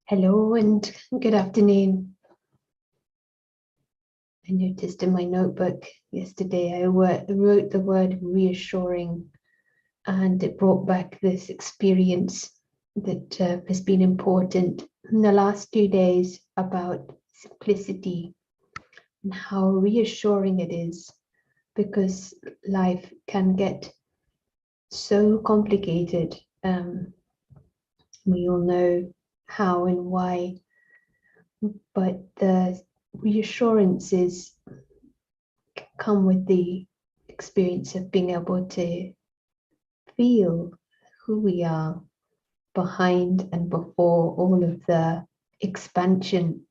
Hello and good afternoon. I noticed in my notebook yesterday I wrote the word reassuring, and it brought back this experience that has been important in the last 2 days about simplicity and how reassuring it is, because life can get so complicated. We all know how and why, but the reassurances come with the experience of being able to feel who we are behind and before all of the expansion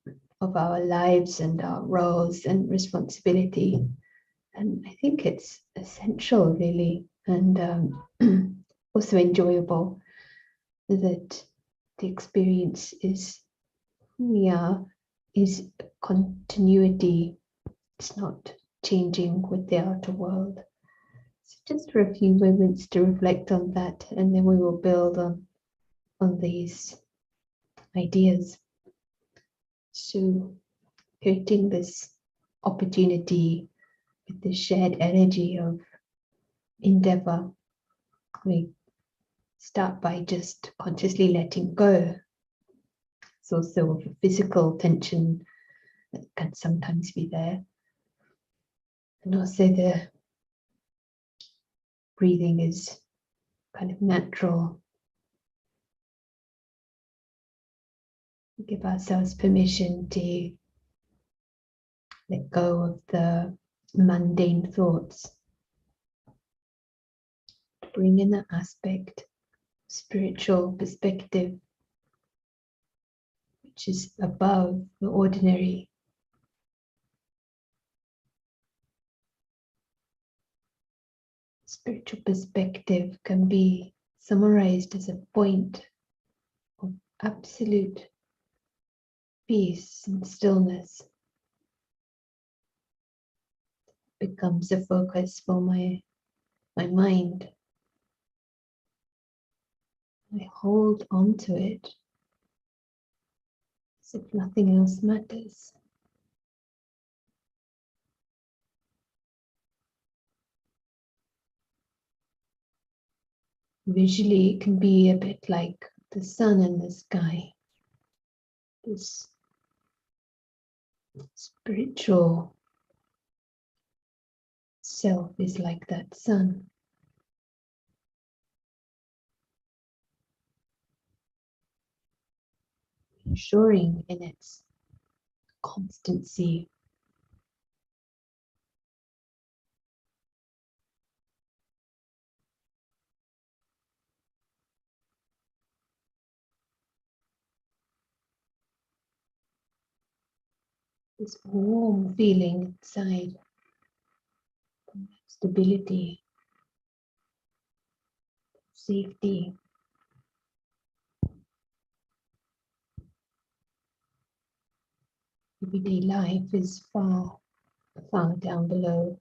of our lives and our roles and responsibility. And I think it's essential, really, and also enjoyable that the experience is who we are, is continuity. It's not changing with the outer world. So just for a few moments to reflect on that, and then we will build on these ideas. So creating this opportunity with the shared energy of endeavor, we start by just consciously letting go. It's also a physical tension that can sometimes be there. And also the breathing is kind of natural. We give ourselves permission to let go of the mundane thoughts. Bring in that aspect, spiritual perspective, which is above the ordinary. Spiritual perspective can be summarized as a point of absolute peace and stillness. It becomes a focus for my mind. I hold on to it as if nothing else matters. Visually, it can be a bit like the sun in the sky. This spiritual self is like that sun. Reassuring in its constancy. This warm feeling inside, stability, safety. Everyday life is far down below.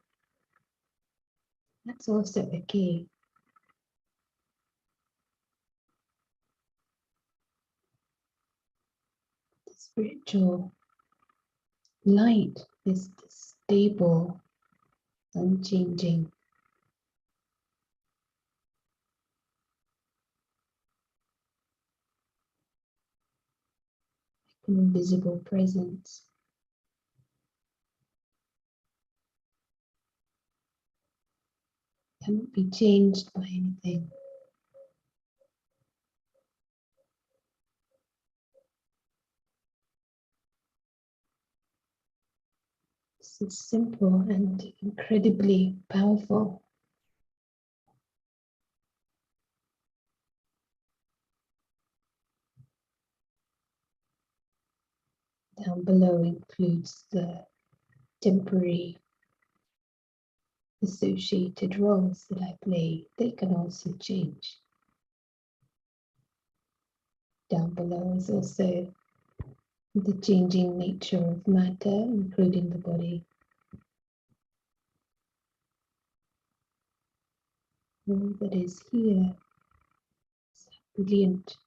That's also a key. The spiritual light is stable, unchanging. An invisible presence. Cannot be changed by anything. This is simple and incredibly powerful. Down below includes the temporary associated roles that I play. They can also change. Down below is also the changing nature of matter, including the body. All that is here is brilliant,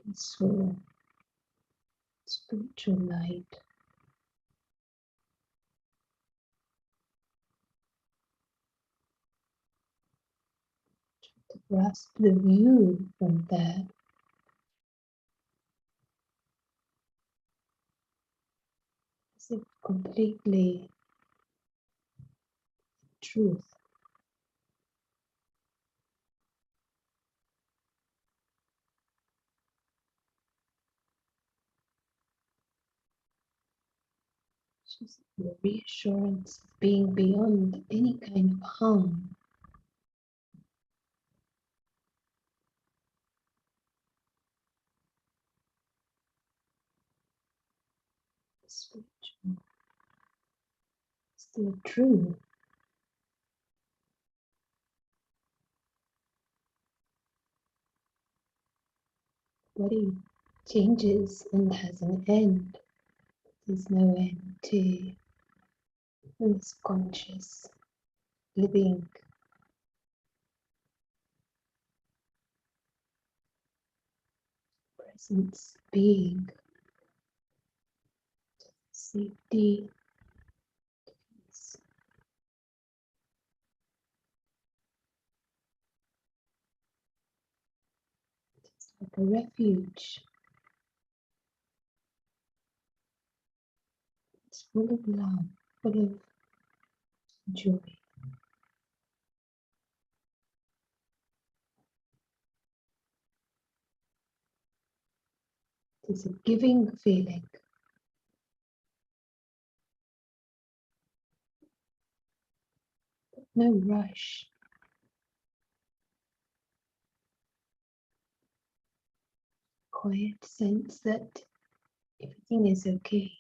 peaceful spiritual light. To grasp the view from there. As if completely truth. Just the reassurance of being beyond any kind of harm. Spiritual, still true. Body changes and has an end. There's no end to this conscious living. Presence, being, safety, peace. It's like a refuge. It's full of love, full of joy. It's a giving feeling. No rush. Quiet sense that everything is okay.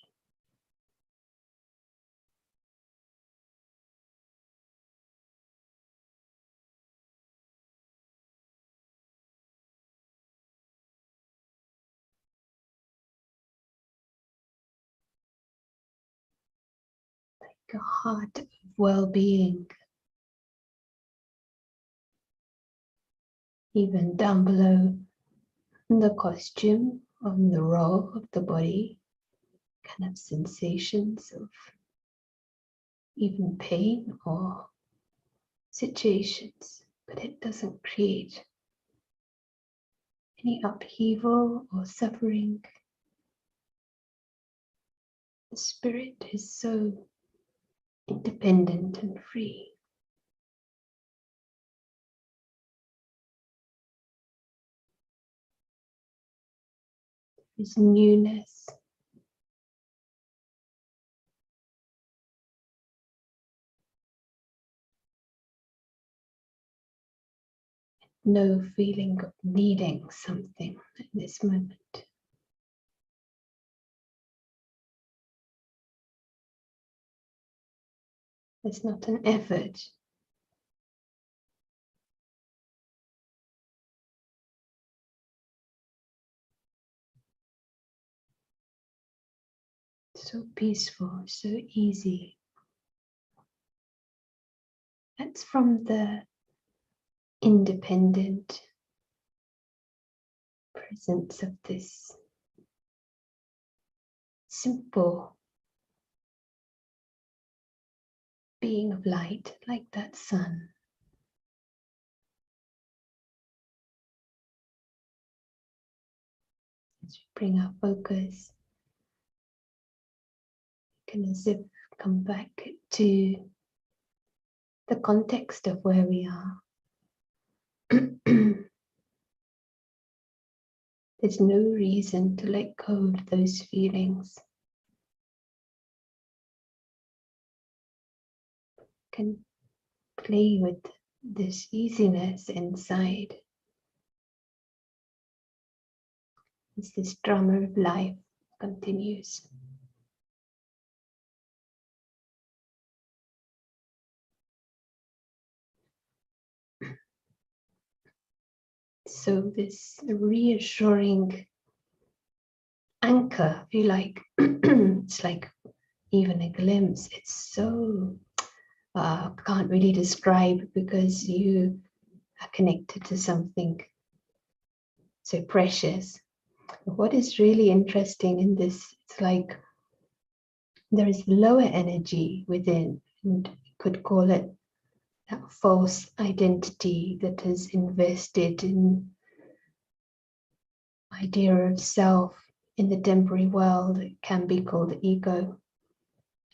Like a heart of well-being. Even down below the costume, on the role of the body, can have sensations of even pain or situations, but it doesn't create any upheaval or suffering. The spirit is so independent and free. There's newness. No feeling of needing something at this moment. It's not an effort. So peaceful, so easy. That's from the independent presence of this simple being of light, like that sun. As we bring our focus, we can as if come back to the context of where we are. There's no reason to let go of those feelings. Can play with this easiness inside. As this drama of life continues. So this reassuring anchor, if you like, it's like even a glimpse. It's so, can't really describe because you are connected to something so precious. What is really interesting in this, it's like there is lower energy within, and you could call it that false identity that is invested in idea of self in the temporary world. It can be called ego.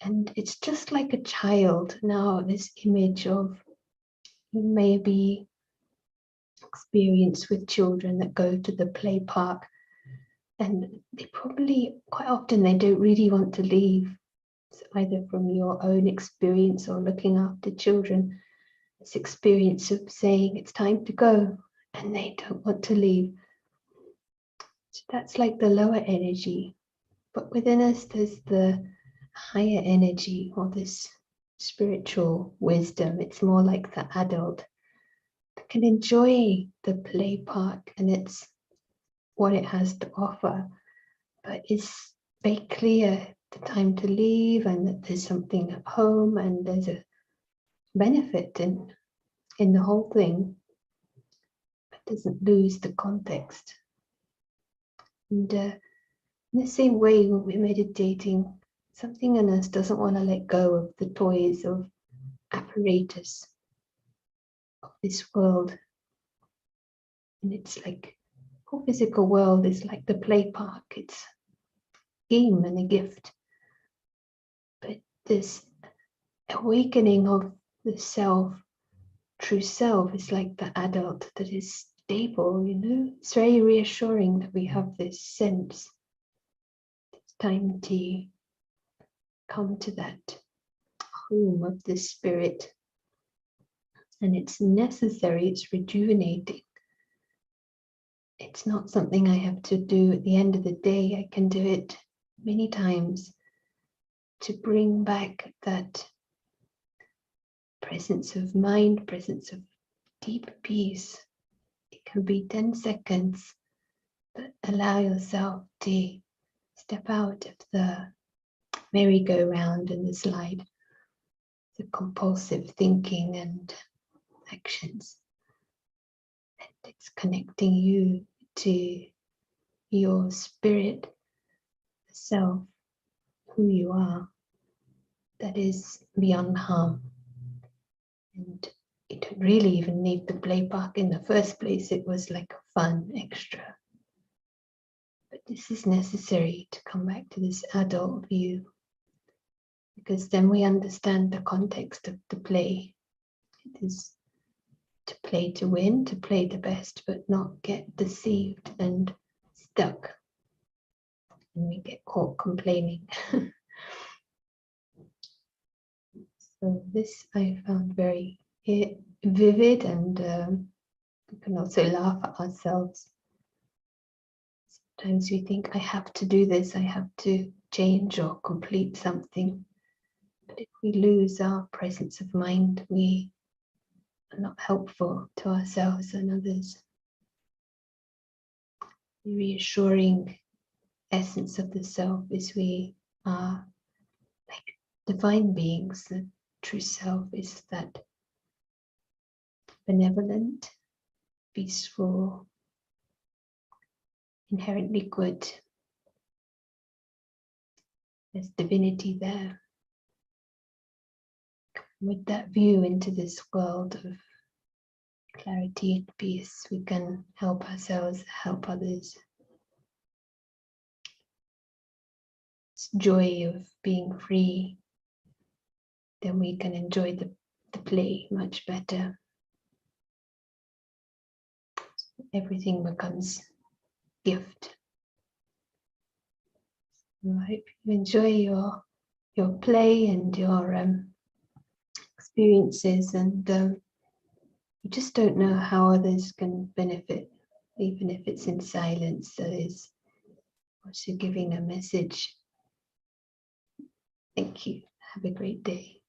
And it's just like a child. Now, this image of maybe experience with children that go to the play park, and they probably, quite often, they don't really want to leave. It's either from your own experience or looking after children. This experience of saying it's time to go and they don't want to leave. So that's like the lower energy. But within us, there's the higher energy, or this spiritual wisdom. It's more like the adult that can enjoy the play park and it's what it has to offer, but it's very clear the time to leave and that there's something at home and there's a benefit in the whole thing, but doesn't lose the context. And in the same way, when we're meditating, something in us doesn't want to let go of the toys of apparatus of this world. And it's like, whole physical world is like the play park. It's a game and a gift. But this awakening of the self, true self, is like the adult that is stable, It's very reassuring that we have this sense. It's time to come to that home of the spirit. And it's necessary, it's rejuvenating. It's not something I have to do at the end of the day. I can do it many times to bring back that presence of mind, presence of deep peace. It can be 10 seconds, but allow yourself to step out of the merry-go-round and the slide, the compulsive thinking and actions. And it's connecting you to your spirit, the self, who you are, that is beyond harm. And you don't really even need the play park in the first place. It was like a fun extra. But this is necessary to come back to this adult view, because then we understand the context of the play. It is to play to win, to play the best, but not get deceived and stuck. And we get caught complaining. So this I found very vivid, and we can also laugh at ourselves. Sometimes we think, I have to do this, I have to change or complete something. But if we lose our presence of mind, we are not helpful to ourselves and others. The reassuring essence of the self is we are like divine beings. The true self is that benevolent, peaceful, inherently good. There's divinity there. With that view into this world of clarity and peace, we can help ourselves, help others. It's joy of being free. Then we can enjoy the play much better. Everything becomes gift. I hope you enjoy your play and your experiences, and you just don't know how others can benefit, even if it's in silence. That is also giving a message. Thank you. Have a great day.